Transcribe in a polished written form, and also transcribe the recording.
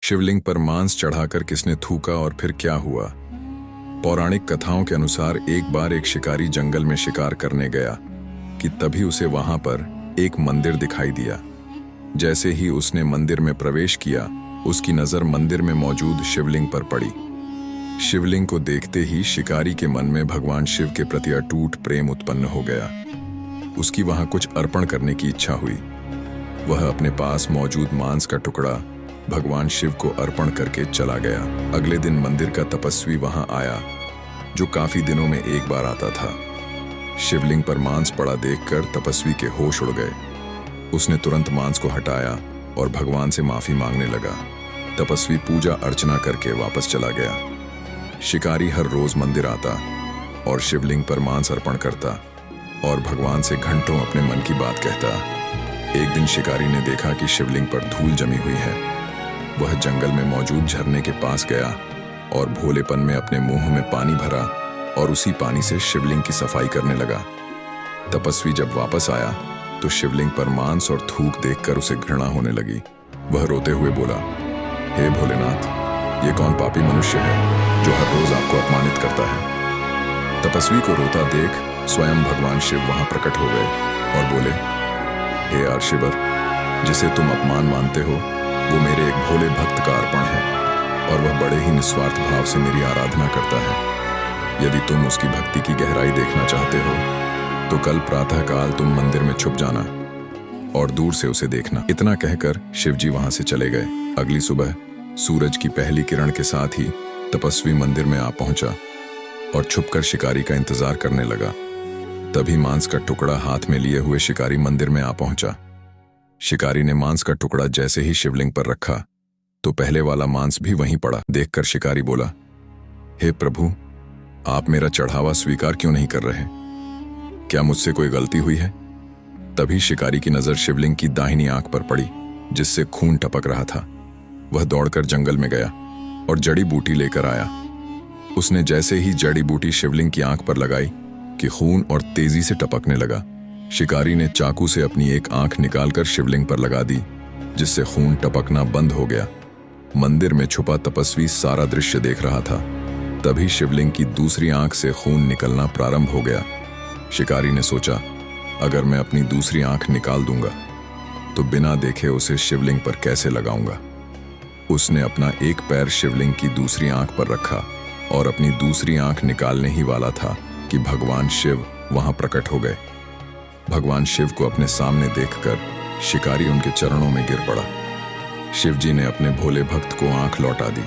शिवलिंग पर मांस चढ़ाकर किसने थूका और फिर क्या हुआ? पौराणिक कथाओं के अनुसार एक बार एक शिकारी जंगल में शिकार करने गया कि तभी उसे वहां पर एक मंदिर दिखाई दिया। जैसे ही उसने मंदिर में प्रवेश किया, उसकी नजर मंदिर में मौजूद शिवलिंग पर पड़ी। शिवलिंग को देखते ही शिकारी के मन में भगवान शिव के प्रति अटूट प्रेम उत्पन्न हो गया। उसकी वहां कुछ अर्पण करने की इच्छा हुई। वह अपने पास मौजूद मांस का टुकड़ा भगवान शिव को अर्पण करके चला गया। अगले दिन मंदिर का तपस्वी वहां आया, जो काफी दिनों में एक बार आता था। शिवलिंग पर मांस पड़ा देखकर तपस्वी के होश उड़ गए। उसने तुरंत मांस को हटाया और भगवान से माफी मांगने लगा। तपस्वी पूजा अर्चना करके वापस चला गया। शिकारी हर रोज मंदिर आता और शिवलिंग पर मांस अर्पण करता और भगवान से घंटों अपने मन की बात कहता। एक दिन शिकारी ने देखा कि शिवलिंग पर धूल जमी हुई है। वह जंगल में मौजूद झरने के पास गया और भोलेपन में अपने मुंह में पानी भरा और उसी पानी से शिवलिंग की सफाई करने लगा। तपस्वी जब वापस आया तो शिवलिंग पर मांस और थूक देखकर उसे घृणा होने लगी। वह रोते हुए बोला, हे भोलेनाथ, ये कौन पापी मनुष्य है जो हर रोज आपको अपमानित करता है? तपस्वी को रोता देख स्वयं भगवान शिव वहां प्रकट हो गए और बोले, हे आर्शिवर, जिसे तुम अपमान मानते हो वो मेरे एक भोले भक्त का अर्पण है और वह बड़े ही निस्वार्थ भाव से मेरी आराधना करता है। यदि तुम उसकी भक्ति की गहराई देखना चाहते हो तो कल प्रातःकाल तुम मंदिर में छुप जाना और दूर से उसे देखना। इतना कहकर शिवजी वहां से चले गए। अगली सुबह सूरज की पहली किरण के साथ ही तपस्वी मंदिर में आ पहुंचा और छुपकर शिकारी का इंतजार करने लगा। तभी मांस का टुकड़ा हाथ में लिए हुए शिकारी मंदिर में आ पहुंचा। शिकारी ने मांस का टुकड़ा जैसे ही शिवलिंग पर रखा तो पहले वाला मांस भी वहीं पड़ा। देखकर शिकारी बोला, हे प्रभु, आप मेरा चढ़ावा स्वीकार क्यों नहीं कर रहे? क्या मुझसे कोई गलती हुई है? तभी शिकारी की नजर शिवलिंग की दाहिनी आंख पर पड़ी, जिससे खून टपक रहा था। वह दौड़कर जंगल में गया और जड़ी बूटी लेकर आया। उसने जैसे ही जड़ी बूटी शिवलिंग की आंख पर लगाई कि खून और तेजी से टपकने लगा। शिकारी ने चाकू से अपनी एक आंख निकालकर शिवलिंग पर लगा दी, जिससे खून टपकना बंद हो गया। मंदिर में छुपा तपस्वी सारा दृश्य देख रहा था। तभी शिवलिंग की दूसरी आंख से खून निकलना प्रारंभ हो गया। शिकारी ने सोचा, अगर मैं अपनी दूसरी आंख निकाल दूंगा तो बिना देखे उसे शिवलिंग पर कैसे लगाऊंगा। उसने अपना एक पैर शिवलिंग की दूसरी आंख पर रखा और अपनी दूसरी आंख निकालने ही वाला था कि भगवान शिव वहां प्रकट हो गए। भगवान शिव को अपने सामने देखकर शिकारी उनके चरणों में गिर पड़ा। शिवजी ने अपने भोले भक्त को आंख लौटा दी